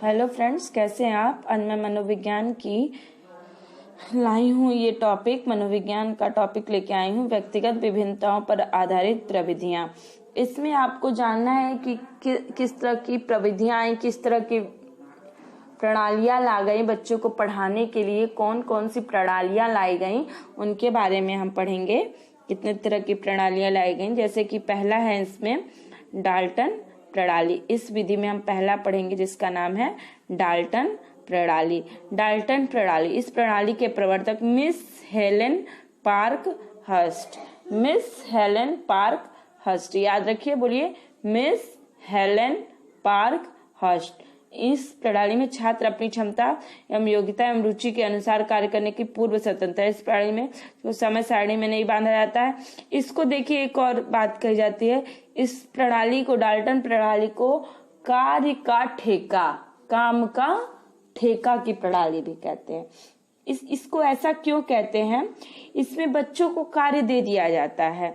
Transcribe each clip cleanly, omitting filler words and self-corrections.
Hello friends, कैसे हैं आप। आज मैं मनोविज्ञान की लाई हूँ ये टॉपिक, मनोविज्ञान का टॉपिक लेके आई हूँ, व्यक्तिगत विभिन्नताओं पर आधारित प्रविधियाँ। इसमें आपको जानना है कि किस तरह की प्रविधियाँ आई, किस तरह की प्रणालियाँ ला गई बच्चों को पढ़ाने के लिए, कौन कौन सी प्रणालियाँ लाई गई उनके बारे में हम पढ़ेंगे। कितने तरह की प्रणालियाँ लाई गई, जैसे कि पहला है इसमें डाल्टन प्रणाली। इस विधि में हम पहला पढ़ेंगे जिसका नाम है डाल्टन प्रणाली। डाल्टन प्रणाली, इस प्रणाली के प्रवर्तक miss Helen Parkhurst. Miss Helen Parkhurst, याद रखिए, बोलिए मिस हेलेन पार्क हर्स्ट। इस प्रणाली में छात्र अपनी क्षमता एवं योग्यता एवं रुचि के अनुसार कार्य करने की पूर्व स्वतंत्रता है। इस प्रणाली में तो समय सारणी में नहीं बांधा जाता है। इसको देखिए, एक और बात कही जाती है, इस प्रणाली को, डाल्टन प्रणाली को कार्य का ठेका, काम का ठेका की प्रणाली भी कहते हैं। इसको ऐसा क्यों कहते हैं? इसमें बच्चों को कार्य दे दिया जाता है,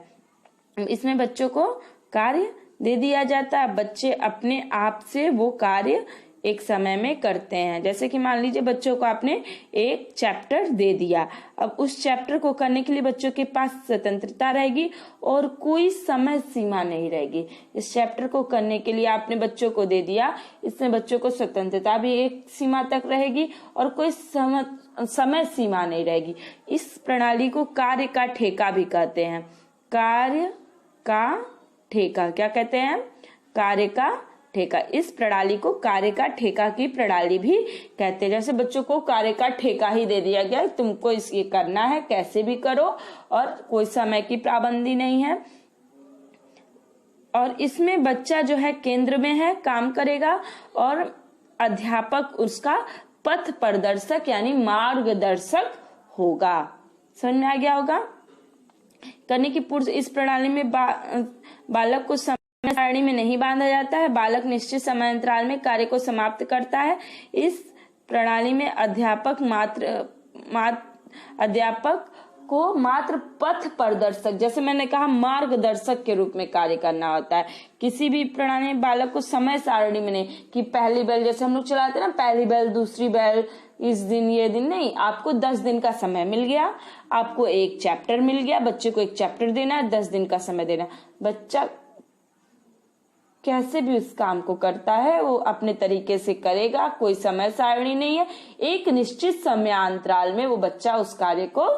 इसमें बच्चों को कार्य दे दिया जाता है, बच्चे अपने आप से वो कार्य एक समय में करते हैं। जैसे कि मान लीजिए बच्चों को आपने एक चैप्टर दे दिया, अब उस चैप्टर को करने के लिए बच्चों के पास स्वतंत्रता रहेगी और कोई समय सीमा नहीं रहेगी। इस चैप्टर को करने के लिए आपने बच्चों को दे दिया, इसमें बच्चों को स्वतंत्रता भी एक सीमा तक रहेगी और कोई समय सीमा नहीं रहेगी। इस प्रणाली को कार्य का ठेका भी कहते हैं। कार्य का ठेका क्या कहते हैं? कार्य का ठेका। इस प्रणाली को कार्य का ठेका की प्रणाली भी कहते हैं। जैसे बच्चों को कार्य का ठेका ही दे दिया गया, तुमको ये करना है, कैसे भी करो और कोई समय की पाबंदी नहीं है। और इसमें बच्चा जो है केंद्र में है, काम करेगा और अध्यापक उसका पथ प्रदर्शक यानी मार्गदर्शक होगा। समझ में आ गया होगा। करने की पूर्व इस प्रणाली में बालक को समय सारणी में नहीं बांधा जाता है, बालक निश्चित समय अंतराल में कार्य को समाप्त करता है। इस प्रणाली में अध्यापक को मात्र पथ प्रदर्शक, जैसे मैंने कहा, मार्गदर्शक के रूप में कार्य करना होता है। किसी भी प्रणाली में बालक को समय सारणी में नहीं कि पहली बेल, जैसे हम लोग चलाते हैं ना, पहली बेल, दूसरी बेल, इस दिन ये दिन, नहीं। आपको 10 दिन का समय मिल गया, आपको एक चैप्टर मिल गया, बच्चे को एक चैप्टर देना है, 10 दिन का समय देना। बच्चा कैसे भी उस काम को करता है, वो अपने तरीके से करेगा, कोई समय सारणी नहीं है, एक निश्चित समयांतराल में वो बच्चा उस कार्य को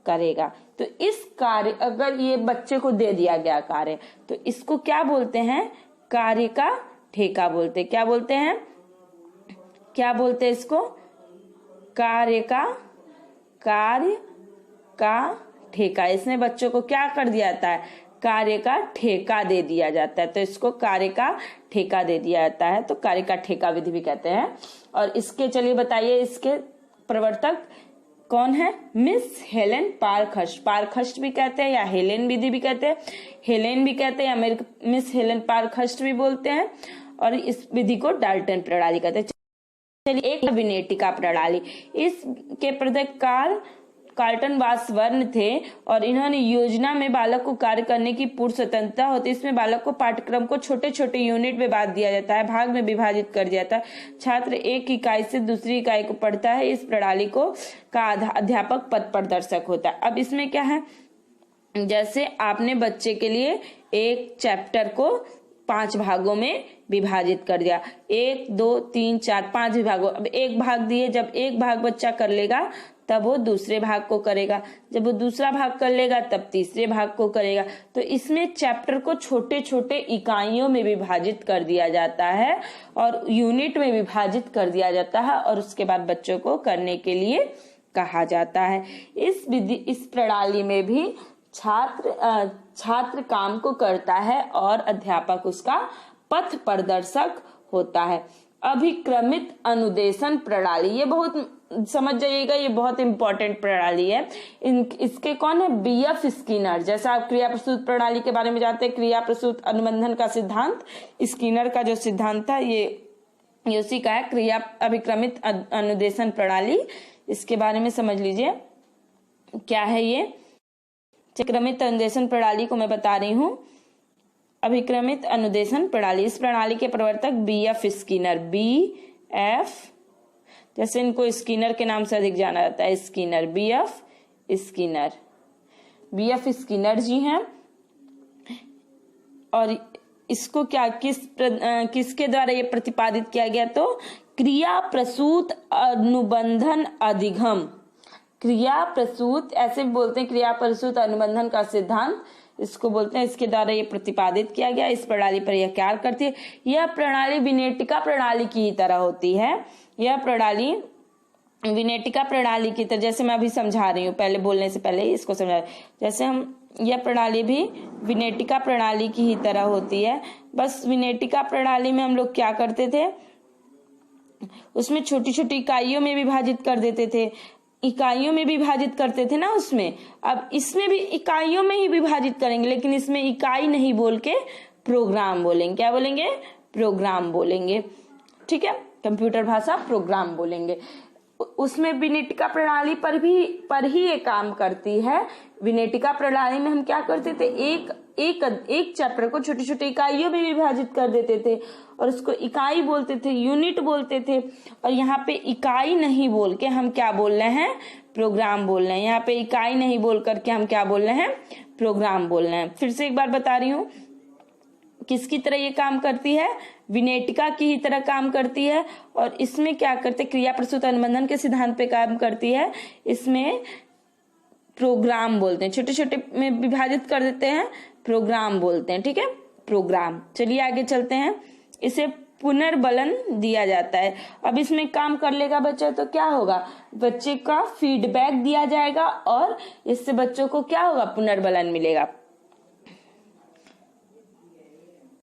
करेगा। तो इस कार्य, अगर ये बच्चे को दे दिया गया कार्य, तो इसको क्या बोलते हैं? कार्य का ठेका बोलते हैं। क्या बोलते हैं? क्या बोलते हैं इसको? कार्य का ठेका। इसमें बच्चों को क्या कर दिया जाता है? कार्य का ठेका दे दिया जाता है, तो इसको कार्य का ठेका दे दिया जाता है, तो कार्य का ठेका विधि भी कहते हैं। और इसके, चलिए बताइए, इसके प्रवर्तक कौन है? Miss Helen Parkhurst. Parkhurst भी कहते हैं या हेलेन विधि भी कहते हैं, हेलेन भी कहते हैं या मिस हेलेन पार्क हर्स्ट भी बोलते हैं। और इस विधि को डाल्टन प्रणाली कहते हैं। चलिए, एक विनेटिका प्रणाली। इसके प्रवर्तक कार्लटन वासवर्न थे और इन्होंने योजना में बालक को कार्य करने की पूर्ण स्वतंत्रता होती है। इसमें बालक को पाठ्यक्रम को छोटे छोटे यूनिट में बांट दिया जाता है, भाग में विभाजित कर दिया जाता है। छात्र एक इकाई से दूसरी इकाई को पढ़ता है। इस प्रणाली को का अध्यापक पथ प्रदर्शक होता है। अब इसमें क्या है, जैसे आपने बच्चे के लिए एक चैप्टर को 5 भागों में विभाजित कर दिया, 1 2 3 4 5 विभागों। अब एक भाग दिए, जब एक भाग बच्चा कर लेगा तब वो दूसरे भाग को करेगा, जब वो दूसरा भाग कर लेगा तब तीसरे भाग को करेगा। तो इसमें चैप्टर को छोटे छोटे इकाइयों में विभाजित कर दिया जाता है और यूनिट में विभाजित कर दिया जाता है और उसके बाद बच्चों को करने के लिए कहा जाता है। इस प्रणाली में भी छात्र काम को करता है और अध्यापक उसका पथ प्रदर्शक होता है। अभिक्रमित अनुदेशन प्रणाली, ये बहुत समझ जाइएगा, ये बहुत इंपॉर्टेंट प्रणाली है। इसके कौन है? BF Skinner. जैसा आप क्रिया प्रसूत प्रणाली के बारे में जानते हैं, क्रिया प्रसूत अनुबंधन का सिद्धांत, स्किनर का जो सिद्धांत था ये उसी का है, क्रिया अभिक्रमित अनुदेशन प्रणाली। इसके बारे में समझ लीजिए क्या है ये। क्रमित अनुदेशन प्रणाली को मैं बता रही हूँ। अभिक्रमित अनुदेशन प्रणाली, इस प्रणाली के प्रवर्तक बीएफ स्किनर, एफ, जैसे इनको स्किनर के नाम से अधिक जाना जाता है, Skinner, BF Skinner, BF Skinner ji हैं। और इसको क्या किसके द्वारा ये प्रतिपादित किया गया, तो क्रिया प्रसूत अनुबंधन अधिगम, क्रिया प्रसूत ऐसे बोलते हैं, क्रिया प्रसूत अनुबंधन का सिद्धांत इसको बोलते हैं, इसके द्वारा ये प्रतिपादित किया गया। इस प्रणाली पर यह क्या करती है, यह प्रणाली विनेटिका प्रणाली की ही तरह होती है, यह प्रणाली विनेटिका प्रणाली की तरह, जैसे मैं अभी समझा रही हूँ, पहले बोलने से पहले ही इसको समझा, जैसे हम यह प्रणाली भी विनेटिका प्रणाली की ही तरह होती है। बस विनेटिका प्रणाली में हम लोग क्या करते थे, उसमें छोटी छोटी इकाइयों में विभाजित कर देते थे, इकाइयों में विभाजित करते थे ना उसमें। अब इसमें भी इकाइयों में ही विभाजित करेंगे, लेकिन इसमें इकाई नहीं बोल के प्रोग्राम बोलेंगे। क्या बोलेंगे, प्रोग्राम बोलेंगे, ठीक है, कंप्यूटर भाषा प्रोग्राम बोलेंगे। उसमें विनेटिका प्रणाली पर ही ये काम करती है। विनेटिका प्रणाली में हम क्या करते थे, एक चैप्टर को छोटी छोटी इकाइयों में विभाजित कर देते थे और उसको इकाई बोलते थे, यूनिट बोलते थे। और यहाँ पे इकाई नहीं बोल के हम क्या बोल रहे हैं, प्रोग्राम बोल रहे हैं। यहाँ पे इकाई नहीं बोल करके हम क्या बोल रहे हैं, प्रोग्राम बोल रहे हैं। फिर से एक बार बता रही हूँ, किसकी तरह ये काम करती है, विनेटिका की ही तरह काम करती है। और इसमें क्या करते, क्रिया प्रसूत अनुबंधन के सिद्धांत पे काम करती है। इसमें प्रोग्राम बोलते हैं, छोटे छोटे में विभाजित कर देते हैं, प्रोग्राम बोलते हैं, ठीक है, प्रोग्राम। चलिए आगे चलते हैं। इसे पुनर्बलन दिया जाता है। अब इसमें काम कर लेगा बच्चा तो क्या होगा, बच्चे का फीडबैक दिया जाएगा और इससे बच्चों को क्या होगा, पुनर्बलन मिलेगा।